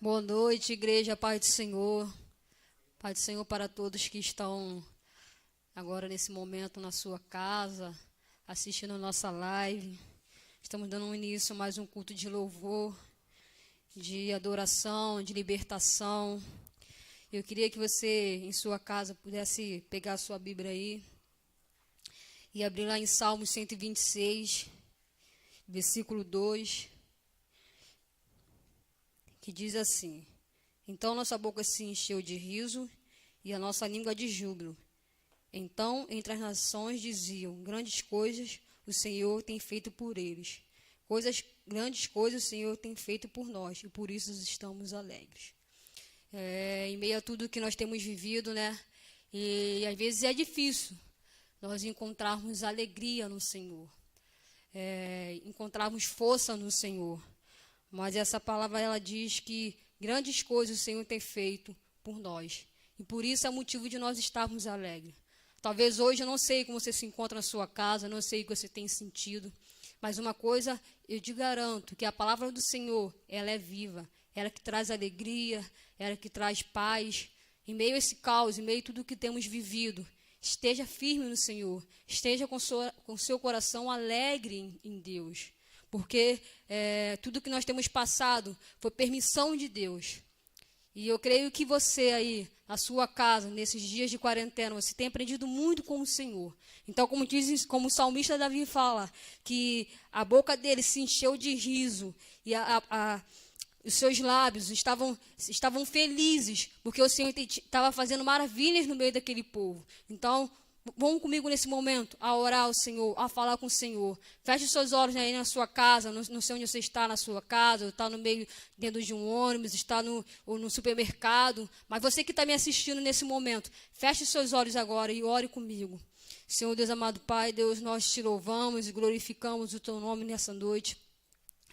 Boa noite, igreja, paz do Senhor. Paz do Senhor para todos que estão agora nesse momento na sua casa, assistindo a nossa live. Estamos dando início a mais um culto de louvor, de adoração, de libertação. Eu queria que você, em sua casa, pudesse pegar a sua Bíblia aí e abrir lá em Salmos 126, versículo 2. Que diz assim: então nossa boca se encheu de riso e a nossa língua de júbilo. Então, entre as nações diziam, grandes coisas o Senhor tem feito por eles. Grandes coisas o Senhor tem feito por nós, e por isso estamos alegres. Em meio a tudo que nós temos vivido, né? E às vezes é difícil nós encontrarmos alegria no Senhor, encontrarmos força no Senhor. Mas essa palavra, ela diz que grandes coisas o Senhor tem feito por nós. E por isso é motivo de nós estarmos alegres. Talvez hoje, eu não sei como você se encontra na sua casa, não sei o que você tem sentido. Mas uma coisa eu te garanto, que a palavra do Senhor, ela é viva. Ela que traz alegria, ela que traz paz. Em meio a esse caos, em meio a tudo que temos vivido, esteja firme no Senhor. Esteja com seu coração alegre em Deus. Porque tudo que nós temos passado foi permissão de Deus. E eu creio que você aí, na sua casa, nesses dias de quarentena, você tem aprendido muito com o Senhor. Então, como o salmista Davi fala, que a boca dele se encheu de riso e os seus lábios estavam felizes, porque o Senhor estava fazendo maravilhas no meio daquele povo. Então, vamos comigo nesse momento a orar ao Senhor, a falar com o Senhor. Feche os seus olhos aí na sua casa, não sei onde você está na sua casa, ou está dentro de um ônibus, está no supermercado. Mas você que está me assistindo nesse momento, feche os seus olhos agora e ore comigo. Senhor Deus amado Pai, Deus, nós te louvamos e glorificamos o teu nome nessa noite.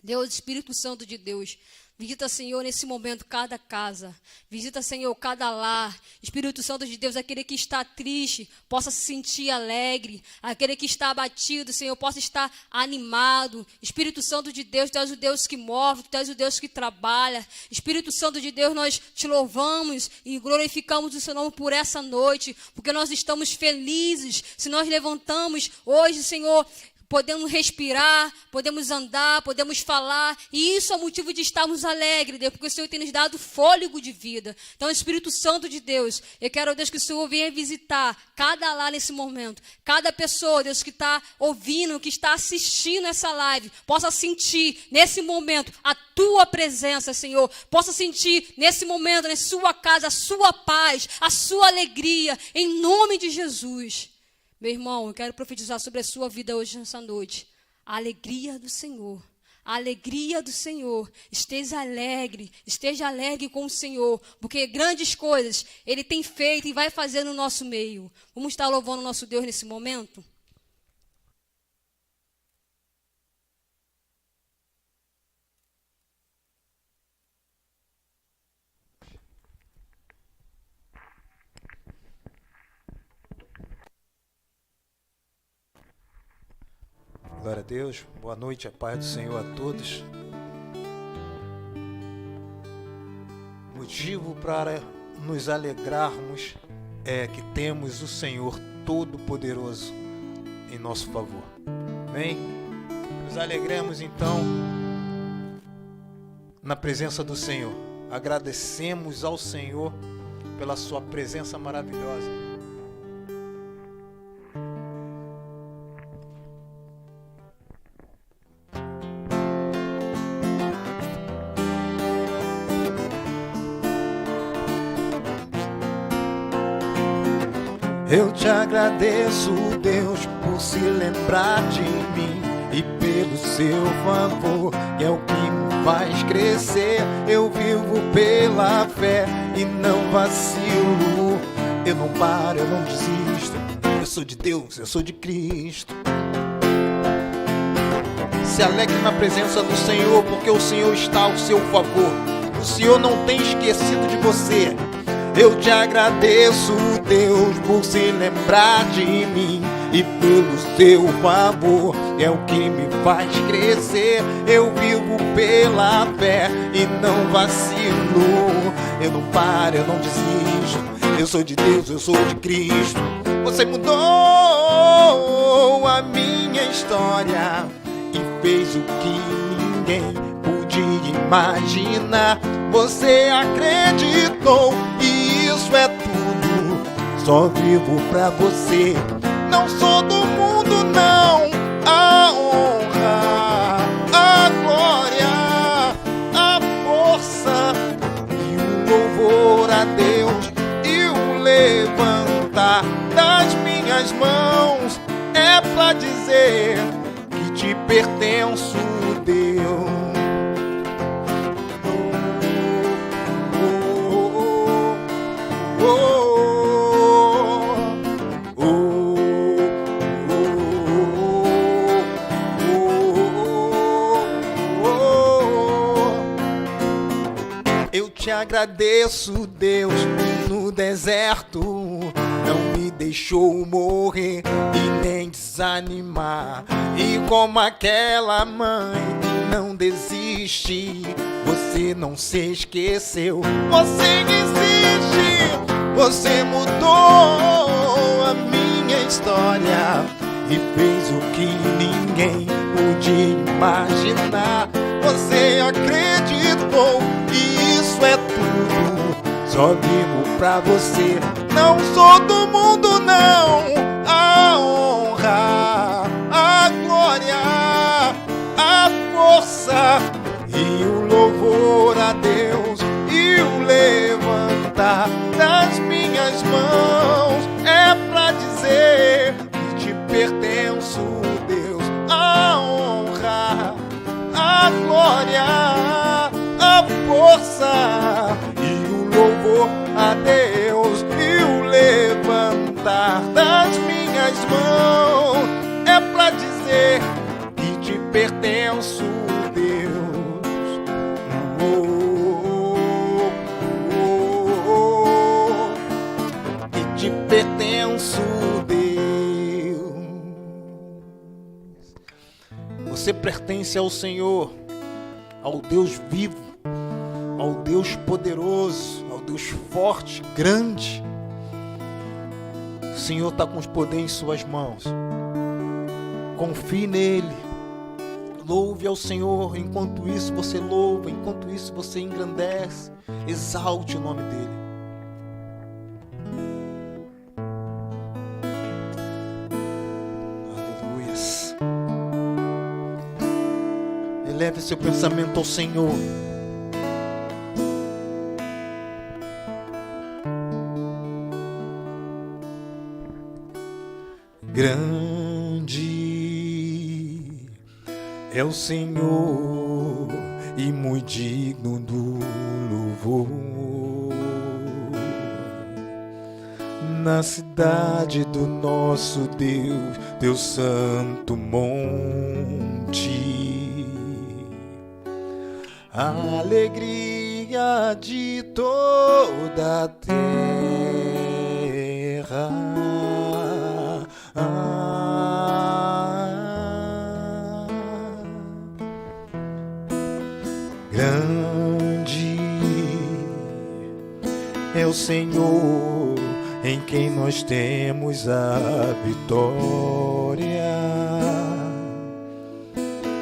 Deus, Espírito Santo de Deus, visita, Senhor, nesse momento cada casa. Visita, Senhor, cada lar. Espírito Santo de Deus, aquele que está triste, possa se sentir alegre. Aquele que está abatido, Senhor, possa estar animado. Espírito Santo de Deus, Tu és o Deus que move, Tu és o Deus que trabalha. Espírito Santo de Deus, nós te louvamos e glorificamos o Seu nome por essa noite, porque nós estamos felizes. Se nós levantamos hoje, Senhor, podemos respirar, podemos andar, podemos falar, e isso é motivo de estarmos alegres, Deus, porque o Senhor tem nos dado fôlego de vida. Então, Espírito Santo de Deus, eu quero, Deus, que o Senhor venha visitar cada lar nesse momento, cada pessoa, Deus, que está ouvindo, que está assistindo essa live, possa sentir nesse momento a Tua presença, Senhor, possa sentir nesse momento, na sua casa, a Sua paz, a Sua alegria, em nome de Jesus. Meu irmão, eu quero profetizar sobre a sua vida hoje, nessa noite. A alegria do Senhor. A alegria do Senhor. Esteja alegre com o Senhor. Porque grandes coisas Ele tem feito e vai fazer no nosso meio. Vamos estar louvando o nosso Deus nesse momento? Glória a Deus, boa noite, a paz do Senhor a todos. Motivo para nos alegrarmos é que temos o Senhor Todo-Poderoso em nosso favor. Amém? Nos alegremos então na presença do Senhor. Agradecemos ao Senhor pela sua presença maravilhosa. Eu te agradeço, Deus, por se lembrar de mim e pelo seu favor, que é o que me faz crescer. Eu vivo pela fé e não vacilo. Eu não paro, eu não desisto. Eu sou de Deus, eu sou de Cristo. Se alegre na presença do Senhor, porque o Senhor está ao seu favor. O Senhor não tem esquecido de você. Eu te agradeço, Deus, por se lembrar de mim e pelo seu favor é o que me faz crescer. Eu vivo pela fé e não vacilo. Eu não paro, eu não desisto. Eu sou de Deus, eu sou de Cristo. Você mudou a minha história e fez o que ninguém podia imaginar. Você acreditou e isso é tudo. Só vivo pra você. Não sou do mundo, não. A honra, a glória, a força e o louvor a Deus e o levantar das minhas mãos é pra dizer que te pertenço, Deus. Eu te agradeço, Deus, no deserto não me deixou morrer e nem desanimar. E como aquela mãe que não desiste, você não se esqueceu, você existe. Você mudou a minha história e fez o que ninguém podia imaginar. Você acreditou e isso é tudo. Só vivo pra você. Não sou do mundo, não. A honra, a glória, a força e o louvor a Deus e o levantar das minhas mãos é pra dizer que te pertenço, Deus. A honra, a glória, a força e o louvor a Deus e o levantar das minhas mãos é pra dizer que te pertenço, Deus. Que te pertenço, Deus. Você pertence ao Senhor, ao Deus vivo, ao Deus poderoso, ao Deus forte, grande. O Senhor está com os poderes em suas mãos. Confie nele. Louve ao Senhor. Enquanto isso você louva, enquanto isso você engrandece. Exalte o nome dele. Aleluias. Eleve seu pensamento ao Senhor. Grande é o Senhor e muito digno do louvor. Na cidade do nosso Deus, teu santo monte, a alegria de toda a terra. Grande é o Senhor em quem nós temos a vitória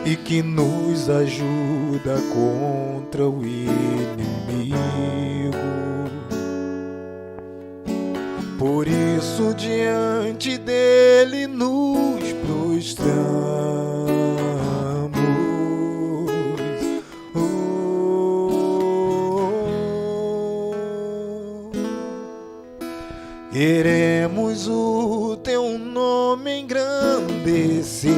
e que nos ajuda contra o inimigo. Por isso diante dele nos prostramos. Queremos o teu nome engrandecer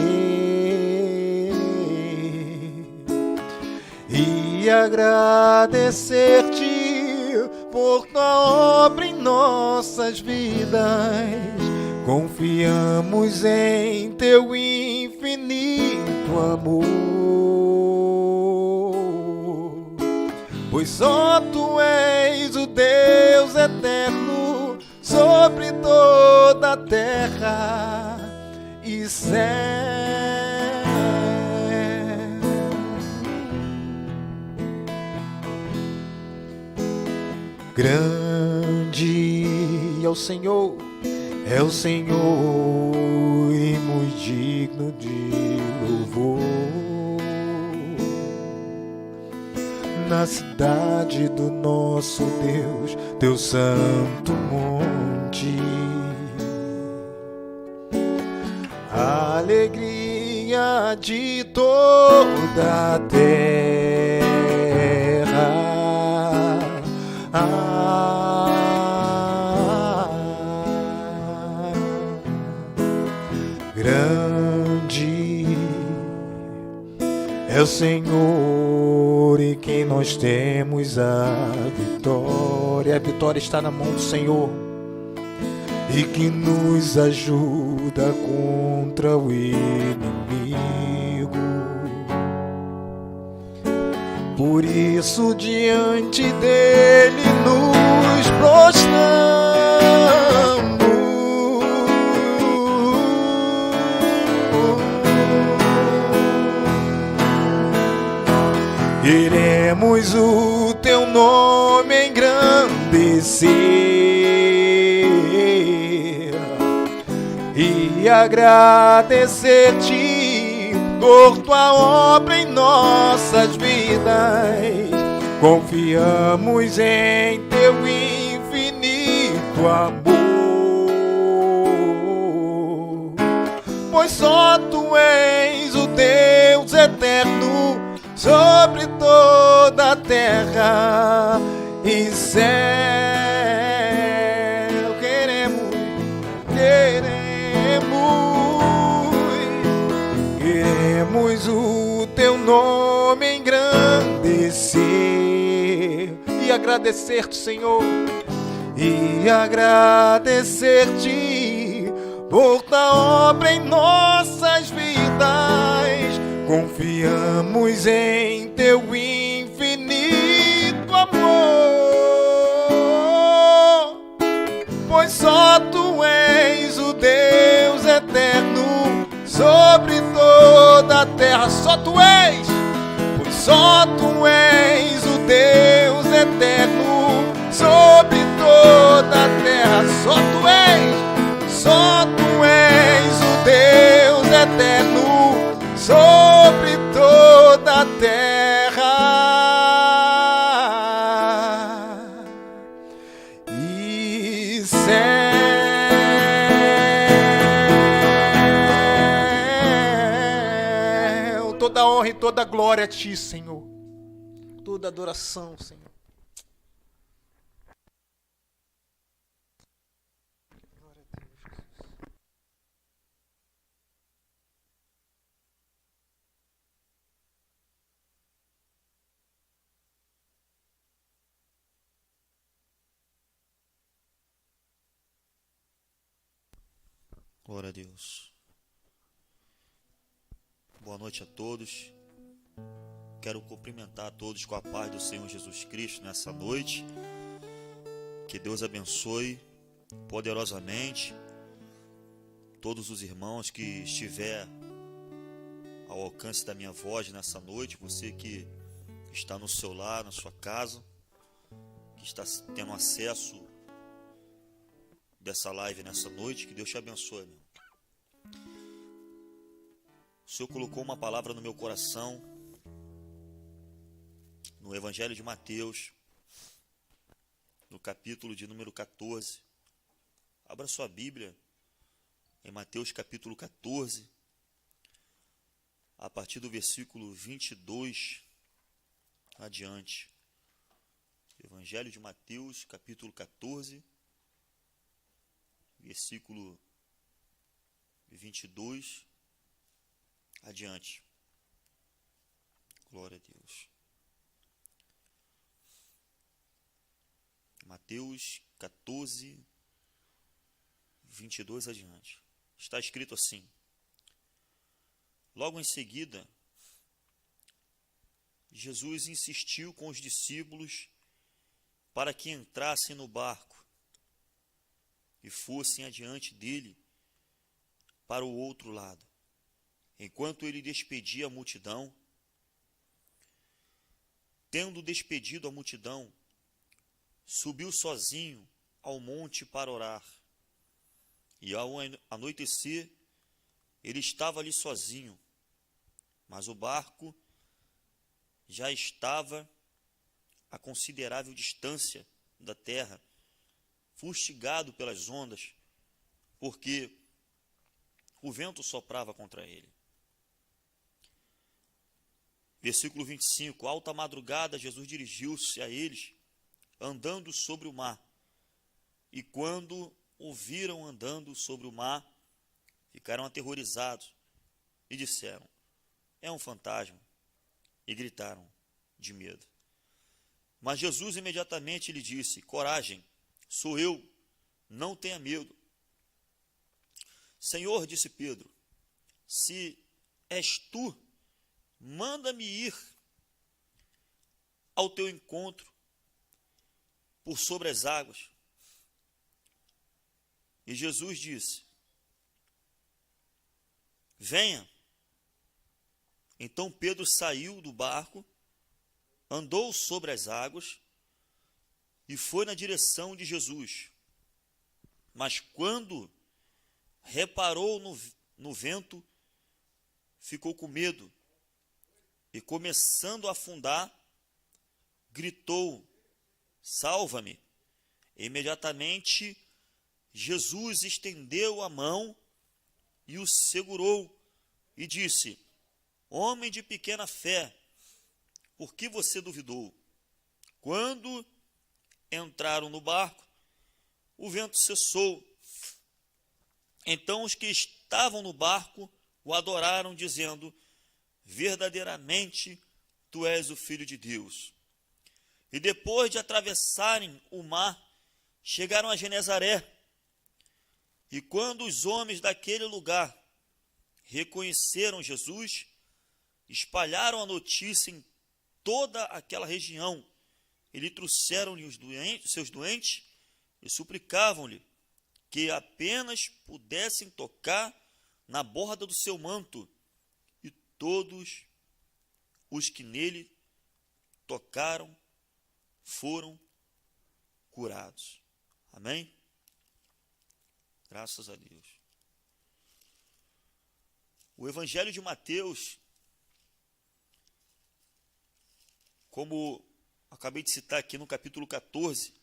e agradecer-te por tua obra em nossas vidas. Confiamos em teu infinito amor, pois só tu és o Deus eterno sobre toda a terra. céu. Grande é o Senhor e muito digno de louvor. Na cidade do nosso Deus, teu santo monte, a alegria de toda a terra. Grande é o Senhor e quem nós temos a vitória. A vitória está na mão do Senhor e que nos ajuda contra o inimigo. Por isso diante dele nos prostramos. Queremos o teu nome engrandecer e agradecer-te por tua obra em nossas vidas. Confiamos em teu infinito amor, pois só tu és o Deus eterno sobre toda a terra e céu. Queremos o teu nome engrandecer e agradecer-te, Senhor, e agradecer-te por tua obra em nossas vidas. Confiamos em teu infinito amor, pois só tu és o Deus eterno sobre toda a terra. Só tu és, pois só tu és o Deus eterno sobre toda a terra. Só tu és o Deus eterno sobre toda a terra e céu. Toda honra e toda glória a ti, Senhor. Toda adoração, Senhor. Glória a Deus. Boa noite a todos. Quero cumprimentar a todos com a paz do Senhor Jesus Cristo nessa noite. Que Deus abençoe poderosamente todos os irmãos que estiver ao alcance da minha voz nessa noite. Você que está no seu lar, na sua casa, que está tendo acesso dessa live nessa noite, que Deus te abençoe, meu. O Senhor colocou uma palavra no meu coração, no Evangelho de Mateus, no capítulo de número 14. Abra sua Bíblia em Mateus capítulo 14, a partir do versículo 22 adiante. Evangelho de Mateus capítulo 14, versículo 22 adiante. Glória a Deus. Mateus 14, 22 adiante. Está escrito assim: logo em seguida, Jesus insistiu com os discípulos para que entrassem no barco e fossem adiante dele para o outro lado. Enquanto ele despedia a multidão, tendo despedido a multidão, subiu sozinho ao monte para orar. E ao anoitecer, ele estava ali sozinho, mas o barco já estava a considerável distância da terra, fustigado pelas ondas, porque o vento soprava contra ele. Versículo 25, alta madrugada, Jesus dirigiu-se a eles, andando sobre o mar. E quando o viram andando sobre o mar, ficaram aterrorizados e disseram, é um fantasma, e gritaram de medo. Mas Jesus imediatamente lhe disse, coragem, sou eu, não tenha medo. Senhor, disse Pedro, se és tu, manda-me ir ao teu encontro por sobre as águas. E Jesus disse, venha. Então Pedro saiu do barco, andou sobre as águas e foi na direção de Jesus. Mas quando reparou no vento, ficou com medo e, começando a afundar, gritou, salva-me. Imediatamente, Jesus estendeu a mão e o segurou e disse, homem de pequena fé, por que você duvidou? Quando entraram no barco, o vento cessou. Então os que estavam no barco o adoraram, dizendo, verdadeiramente tu és o Filho de Deus. E depois de atravessarem o mar, chegaram a Genezaré. E quando os homens daquele lugar reconheceram Jesus, espalharam a notícia em toda aquela região, e lhe trouxeram-lhe os seus doentes, e suplicavam-lhe que apenas pudessem tocar na borda do seu manto, e todos os que nele tocaram foram curados. Amém? Graças a Deus. O Evangelho de Mateus, como acabei de citar aqui no capítulo 14,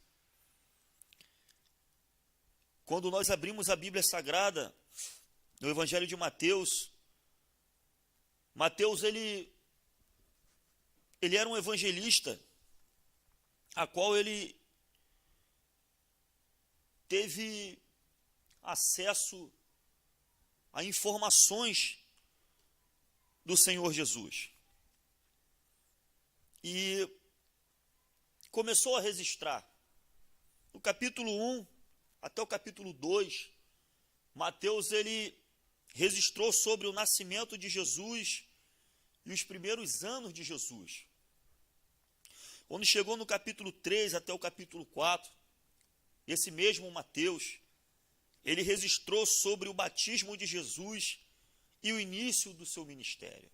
quando nós abrimos a Bíblia Sagrada, no Evangelho de Mateus, Mateus ele era um evangelista, a qual ele teve acesso a informações do Senhor Jesus. E começou a registrar. No capítulo 1 até o capítulo 2, Mateus ele registrou sobre o nascimento de Jesus e os primeiros anos de Jesus. Quando chegou no capítulo 3 até o capítulo 4, esse mesmo Mateus, ele registrou sobre o batismo de Jesus e o início do seu ministério.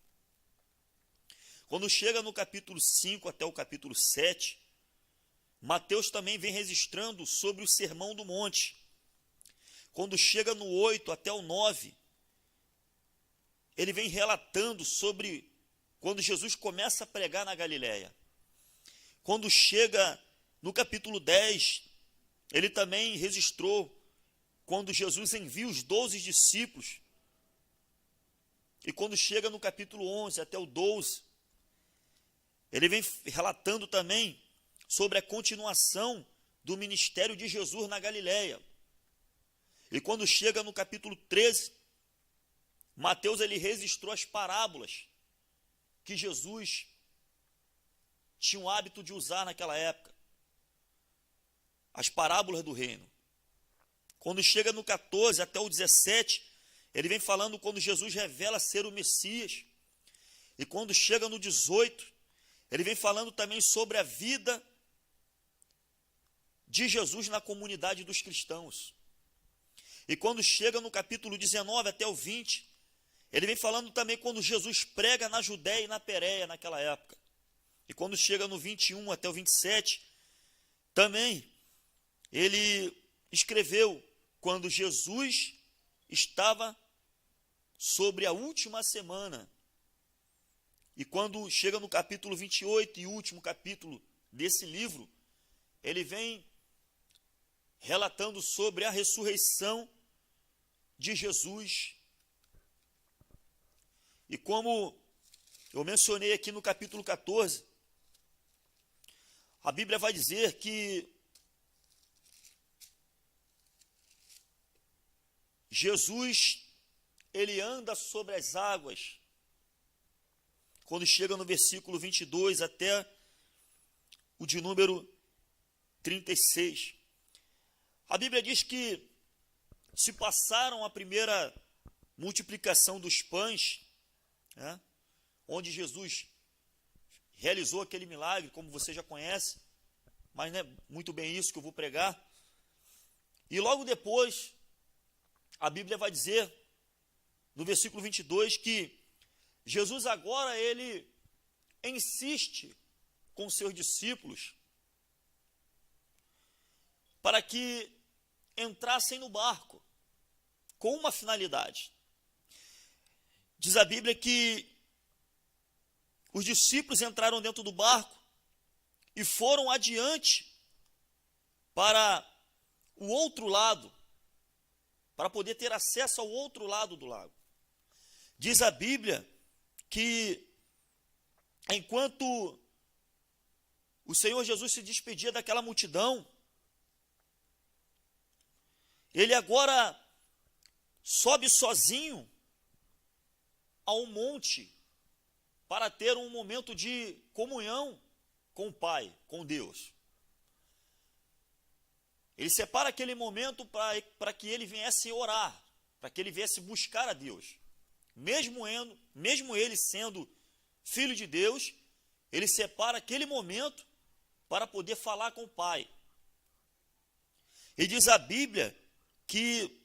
Quando chega no capítulo 5 até o capítulo 7, Mateus também vem registrando sobre o Sermão do Monte. Quando chega no 8 até o 9, ele vem relatando sobre quando Jesus começa a pregar na Galileia. Quando chega no capítulo 10, ele também registrou quando Jesus envia os 12 discípulos. E quando chega no capítulo 11 até o 12, ele vem relatando também sobre a continuação do ministério de Jesus na Galileia. E quando chega no capítulo 13, Mateus ele registrou as parábolas que Jesus tinha o hábito de usar naquela época. As parábolas do reino. Quando chega no 14 até o 17, ele vem falando quando Jesus revela ser o Messias. E quando chega no 18, ele vem falando também sobre a vida de Jesus na comunidade dos cristãos. E quando chega no capítulo 19 até o 20, ele vem falando também quando Jesus prega na Judéia e na Pérea naquela época. E quando chega no 21 até o 27, também ele escreveu quando Jesus estava sobre a última semana. E quando chega no capítulo 28 e último capítulo desse livro, ele vem relatando sobre a ressurreição de Jesus. E como eu mencionei aqui no capítulo 14, a Bíblia vai dizer que Jesus, ele anda sobre as águas. Quando chega no versículo 22 até o de número 36. A Bíblia diz que se passaram a primeira multiplicação dos pães, né, onde Jesus realizou aquele milagre, como você já conhece, mas não é muito bem isso que eu vou pregar. E logo depois, a Bíblia vai dizer, no versículo 22, que Jesus agora, ele insiste com seus discípulos para que entrassem no barco, com uma finalidade. Diz a Bíblia que os discípulos entraram dentro do barco e foram adiante para o outro lado, para poder ter acesso ao outro lado do lago. Diz a Bíblia que enquanto o Senhor Jesus se despedia daquela multidão, ele agora sobe sozinho a um monte para ter um momento de comunhão com o Pai, com Deus. Ele separa aquele momento para que ele viesse orar, para que ele viesse buscar a Deus. Mesmo ele sendo filho de Deus, ele separa aquele momento para poder falar com o Pai. E diz a Bíblia que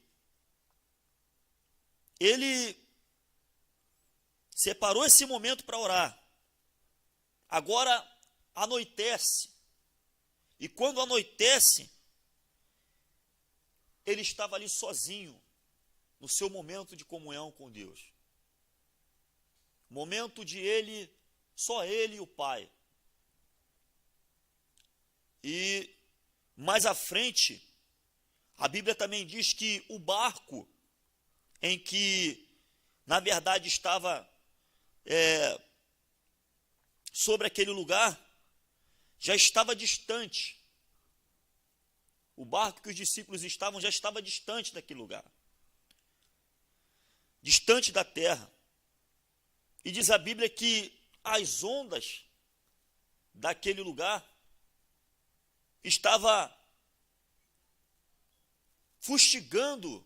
ele separou esse momento para orar. Agora anoitece. E quando anoitece, ele estava ali sozinho, no seu momento de comunhão com Deus. Momento de ele, só ele e o Pai. E mais à frente, a Bíblia também diz que o barco em que, na verdade, estava sobre aquele lugar, já estava distante. O barco que os discípulos estavam já estava distante daquele lugar. Distante da terra. E diz a Bíblia que as ondas daquele lugar estava fustigando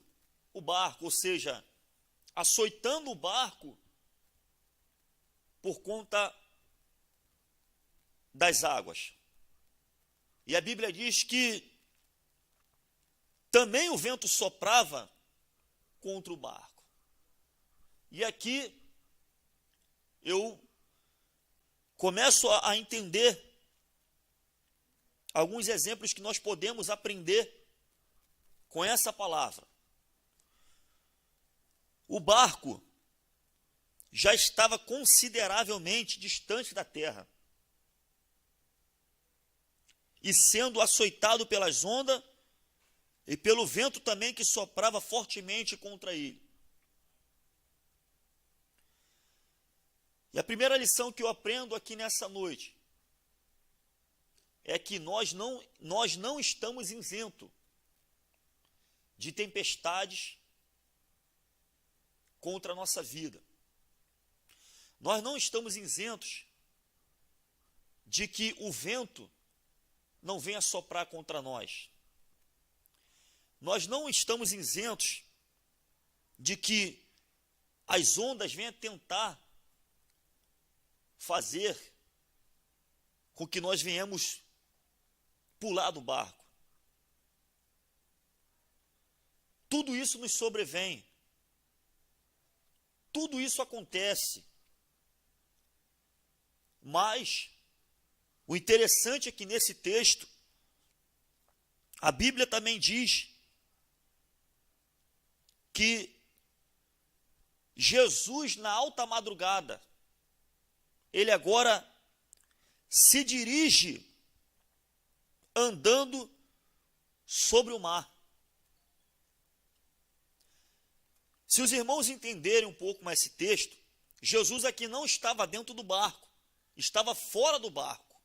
o barco, ou seja, açoitando o barco por conta das águas. E a Bíblia diz que também o vento soprava contra o barco. E aqui eu começo a entender alguns exemplos que nós podemos aprender com essa palavra. O barco já estava consideravelmente distante da terra e sendo açoitado pelas ondas e pelo vento também que soprava fortemente contra ele. E a primeira lição que eu aprendo aqui nessa noite é que nós não estamos isentos de tempestades contra a nossa vida. Nós não estamos isentos de que o vento não venha soprar contra nós. Nós não estamos isentos de que as ondas venham tentar fazer com que nós venhamos pular do barco. tudo isso nos sobrevém. Tudo isso acontece. Mas o interessante é que nesse texto, a Bíblia também diz que Jesus, na alta madrugada, ele agora se dirige andando sobre o mar. Se os irmãos entenderem um pouco mais esse texto, Jesus aqui não estava dentro do barco, estava fora do barco.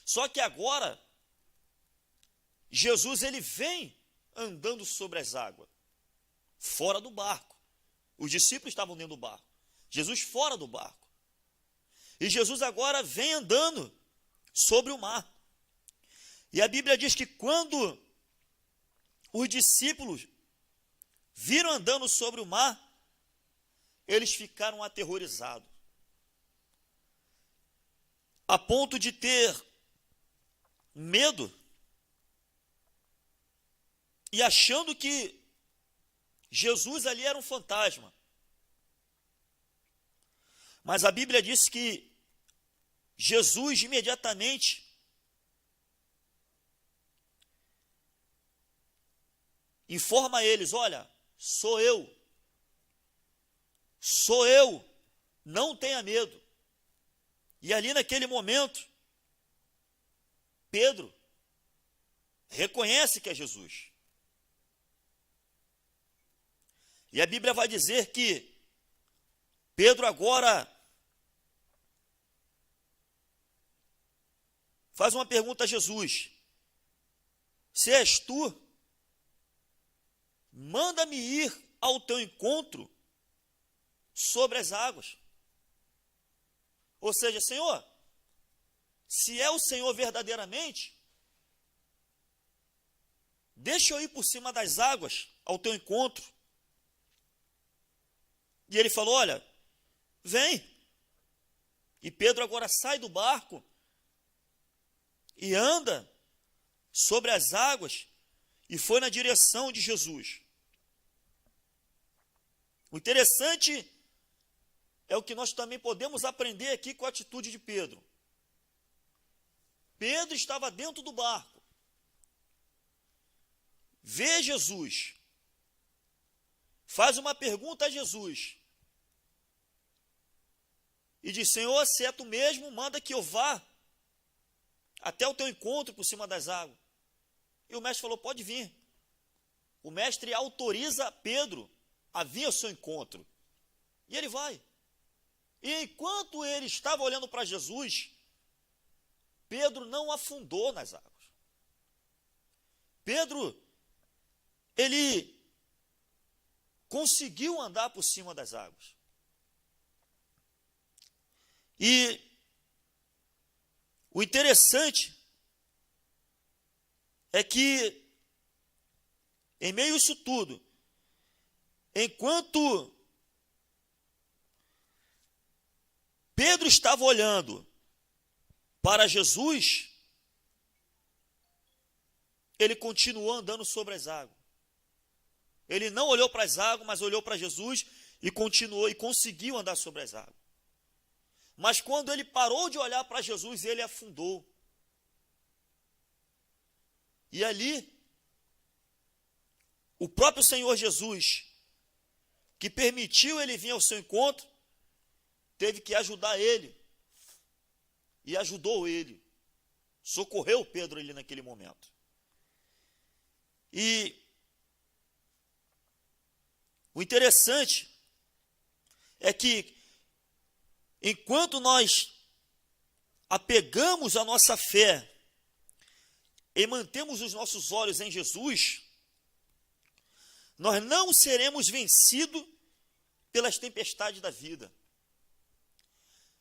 Só que agora, Jesus ele vem andando sobre as águas, fora do barco. Os discípulos estavam dentro do barco, Jesus fora do barco. E Jesus agora vem andando sobre o mar. E a Bíblia diz que quando os discípulos viram andando sobre o mar, eles ficaram aterrorizados, a ponto de ter medo e achando que Jesus ali era um fantasma. Mas a Bíblia diz que Jesus imediatamente informa a eles: olha, sou eu, não tenha medo. E ali naquele momento, Pedro reconhece que é Jesus. E a Bíblia vai dizer que Pedro agora faz uma pergunta a Jesus: se és tu, manda-me ir ao teu encontro sobre as águas. Ou seja, Senhor, se é o Senhor verdadeiramente, deixa eu ir por cima das águas ao teu encontro. E ele falou: olha, vem. E Pedro agora sai do barco e anda sobre as águas e foi na direção de Jesus. O interessante é o que nós também podemos aprender aqui com a atitude de Pedro. Pedro estava dentro do barco, vê Jesus, faz uma pergunta a Jesus e diz: Senhor, se é tu mesmo, manda que eu vá até o teu encontro por cima das águas. E o mestre falou: pode vir. O mestre autoriza Pedro a vir ao seu encontro. E ele vai. E enquanto ele estava olhando para Jesus, Pedro não afundou nas águas. Pedro, ele conseguiu andar por cima das águas. E o interessante é que, em meio a isso tudo, enquanto Pedro estava olhando para Jesus, ele continuou andando sobre as águas. Ele não olhou para as águas, mas olhou para Jesus e continuou e conseguiu andar sobre as águas. Mas quando ele parou de olhar para Jesus, ele afundou. E ali, o próprio Senhor Jesus, que permitiu ele vir ao seu encontro, teve que ajudar ele. E ajudou ele. Socorreu Pedro ali naquele momento. E o interessante é que, enquanto nós apegamos a nossa fé e mantemos os nossos olhos em Jesus, nós não seremos vencidos pelas tempestades da vida.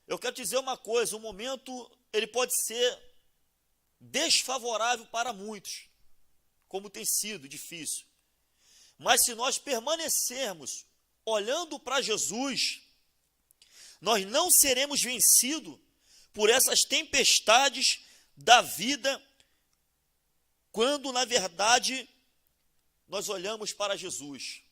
Eu quero dizer uma coisa: o momento ele pode ser desfavorável para muitos, como tem sido difícil. Mas se nós permanecermos olhando para Jesus, nós não seremos vencidos por essas tempestades da vida, quando, na verdade, nós olhamos para Jesus.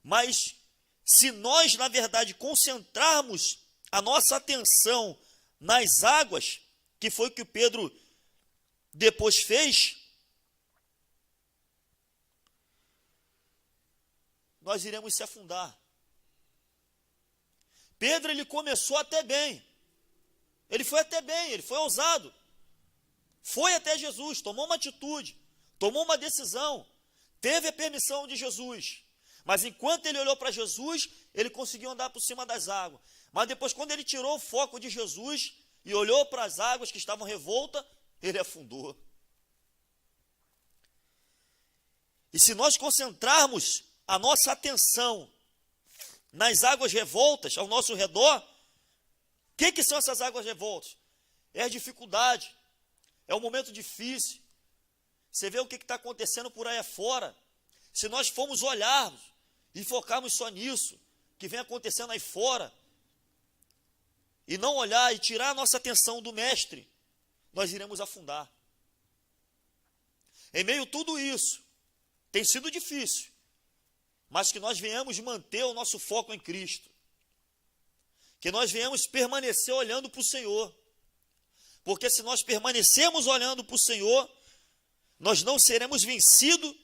Mas se nós, na verdade, concentrarmos a nossa atenção nas águas, que foi o que o Pedro depois fez, nós iremos se afundar. Pedro, ele começou até bem. Ele foi até bem, ele foi ousado. Foi até Jesus, tomou uma atitude, tomou uma decisão, teve a permissão de Jesus. Mas enquanto ele olhou para Jesus, ele conseguiu andar por cima das águas. Mas depois, quando ele tirou o foco de Jesus e olhou para as águas que estavam revoltas, ele afundou. E se nós concentrarmos a nossa atenção nas águas revoltas ao nosso redor, o que são essas águas revoltas? É a dificuldade, é um momento difícil. Você vê o que está acontecendo por aí afora. Se nós formos olharmos e focarmos só nisso, que vem acontecendo aí fora, e não olhar e tirar a nossa atenção do Mestre, nós iremos afundar. Em meio a tudo isso, tem sido difícil, mas que nós venhamos manter o nosso foco em Cristo. Que nós venhamos permanecer olhando para o Senhor. Porque se nós permanecermos olhando para o Senhor, nós não seremos vencidos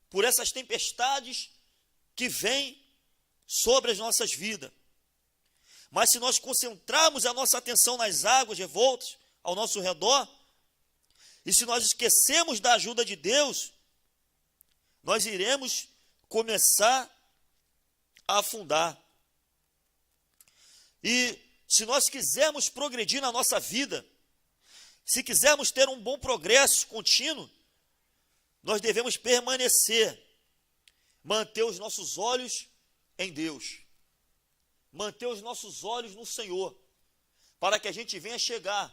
por essas tempestades que vêm sobre as nossas vidas. Mas se nós concentrarmos a nossa atenção nas águas revoltas ao nosso redor, e se nós esquecermos da ajuda de Deus, nós iremos começar a afundar. E se nós quisermos progredir na nossa vida, se quisermos ter um bom progresso contínuo, nós devemos permanecer, manter os nossos olhos em Deus, manter os nossos olhos no Senhor, para que a gente venha chegar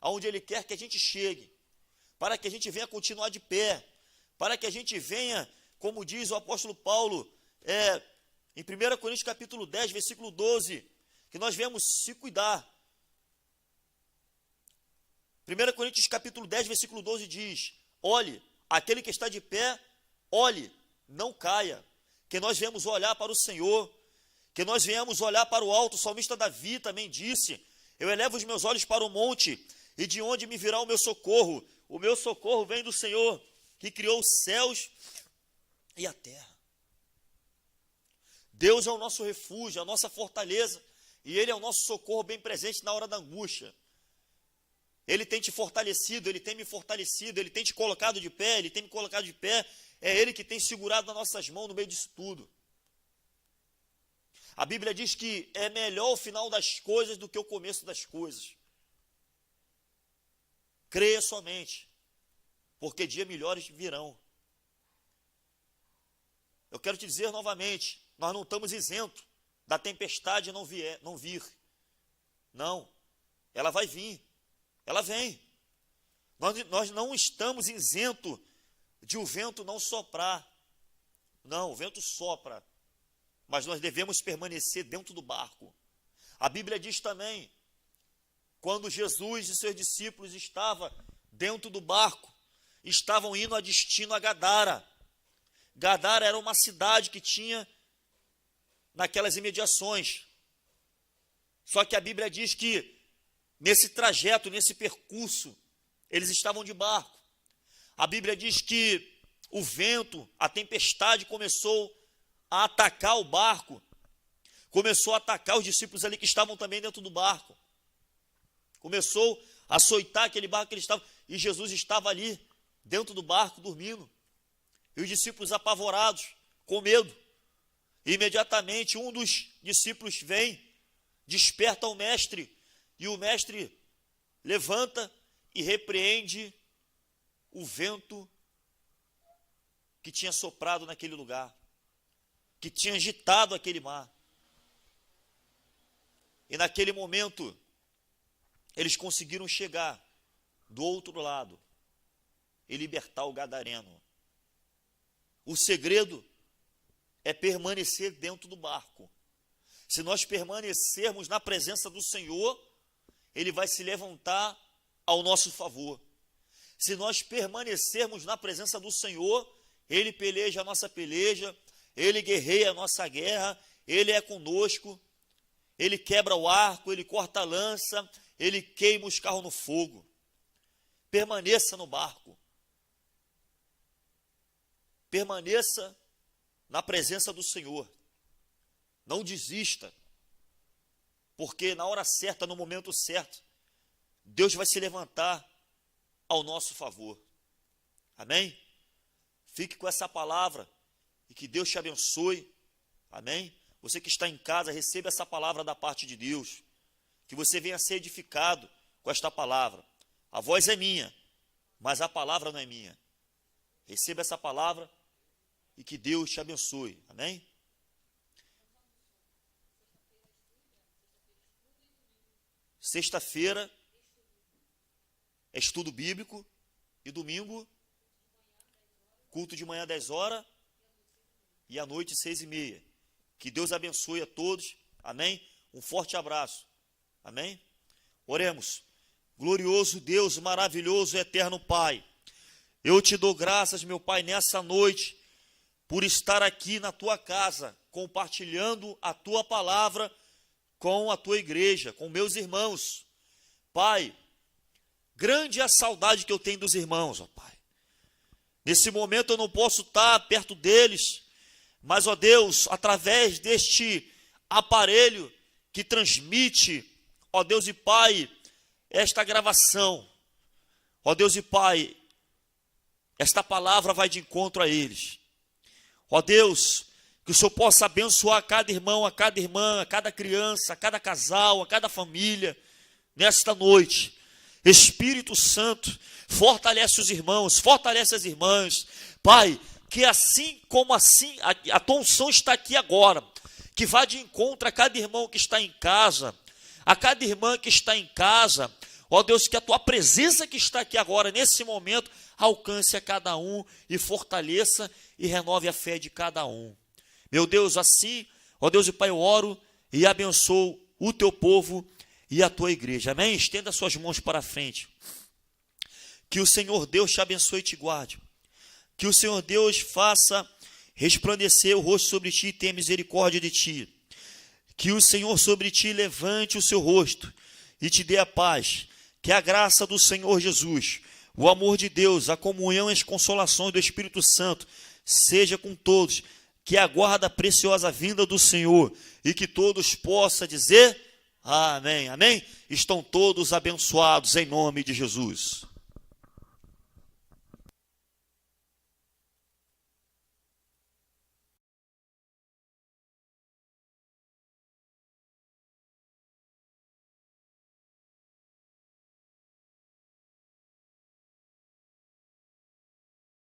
aonde Ele quer que a gente chegue, para que a gente venha continuar de pé, para que a gente venha, como diz o apóstolo Paulo, em 1 Coríntios capítulo 10, versículo 12, que nós venhamos se cuidar. 1 Coríntios capítulo 10, versículo 12 diz: olhe, aquele que está de pé, olhe, não caia. Que nós venhamos olhar para o Senhor, que nós venhamos olhar para o alto. O salmista Davi também disse: eu elevo os meus olhos para o monte, e de onde me virá o meu socorro? O meu socorro vem do Senhor, que criou os céus e a terra. Deus é o nosso refúgio, a nossa fortaleza, e Ele é o nosso socorro bem presente na hora da angústia. Ele tem te fortalecido, Ele tem me fortalecido, Ele tem te colocado de pé, Ele tem me colocado de pé. É Ele que tem segurado nas nossas mãos no meio disso tudo. A Bíblia diz que é melhor o final das coisas do que o começo das coisas. Creia somente, porque dias melhores virão. Eu quero te dizer novamente, nós não estamos isentos da tempestade não vir. Não, ela vai vir, ela vem. Nós não estamos isentos de o vento não soprar. Não, o vento sopra, mas nós devemos permanecer dentro do barco. A Bíblia diz também, quando Jesus e seus discípulos estavam dentro do barco, estavam indo a destino a Gadara. Gadara era uma cidade que tinha naquelas imediações. Só que a Bíblia diz que nesse trajeto, nesse percurso, eles estavam de barco. A Bíblia diz que o vento, a tempestade começou a atacar o barco, começou a atacar os discípulos ali que estavam também dentro do barco. Começou a açoitar aquele barco que eles estavam, e Jesus estava ali dentro do barco dormindo. E os discípulos apavorados, com medo. E imediatamente um dos discípulos vem, desperta o mestre, e o mestre levanta e repreende o vento que tinha soprado naquele lugar, que tinha agitado aquele mar. E naquele momento, eles conseguiram chegar do outro lado e libertar o gadareno. O segredo é permanecer dentro do barco. Se nós permanecermos na presença do Senhor, Ele vai se levantar ao nosso favor. Se nós permanecermos na presença do Senhor, Ele peleja a nossa peleja, Ele guerreia a nossa guerra, Ele é conosco, Ele quebra o arco, Ele corta a lança, Ele queima os carros no fogo. Permaneça no barco. Permaneça na presença do Senhor. Não desista, porque na hora certa, no momento certo, Deus vai se levantar ao nosso favor. Amém? Fique com essa palavra e que Deus te abençoe. Amém? Você que está em casa, receba essa palavra da parte de Deus. Que você venha ser edificado com esta palavra. A voz é minha, mas a palavra não é minha. Receba essa palavra e que Deus te abençoe. Amém? Sexta-feira é estudo bíblico e domingo, culto de manhã 10 horas e à noite 6:30. Que Deus abençoe a todos. Amém? Um forte abraço. Amém? Oremos. Glorioso Deus, maravilhoso, eterno Pai, eu te dou graças, meu Pai, nessa noite, por estar aqui na tua casa, compartilhando a tua palavra com a tua igreja, com meus irmãos. Pai, grande é a saudade que eu tenho dos irmãos, ó Pai. Nesse momento eu não posso estar perto deles, mas, ó Deus, através deste aparelho que transmite, ó Deus e Pai, esta gravação, ó Deus e Pai, esta palavra vai de encontro a eles. Ó Deus, que o Senhor possa abençoar cada irmão, a cada irmã, a cada criança, a cada casal, a cada família, nesta noite. Espírito Santo, fortalece os irmãos, fortalece as irmãs. Pai, que assim como assim, a tua unção está aqui agora, que vá de encontro a cada irmão que está em casa, a cada irmã que está em casa. Ó Deus, que a tua presença que está aqui agora, nesse momento, alcance a cada um e fortaleça e renove a fé de cada um. Meu Deus, assim, ó Deus e Pai, eu oro e abençoo o teu povo e a tua igreja. Amém? Estenda suas mãos para a frente. Que o Senhor Deus te abençoe e te guarde. Que o Senhor Deus faça resplandecer o rosto sobre ti e tenha misericórdia de ti. Que o Senhor sobre ti levante o seu rosto e te dê a paz. Que a graça do Senhor Jesus, o amor de Deus, a comunhão e as consolações do Espírito Santo seja com todos. Que aguarda a preciosa vinda do Senhor e que todos possam dizer amém, amém. Estão todos abençoados em nome de Jesus.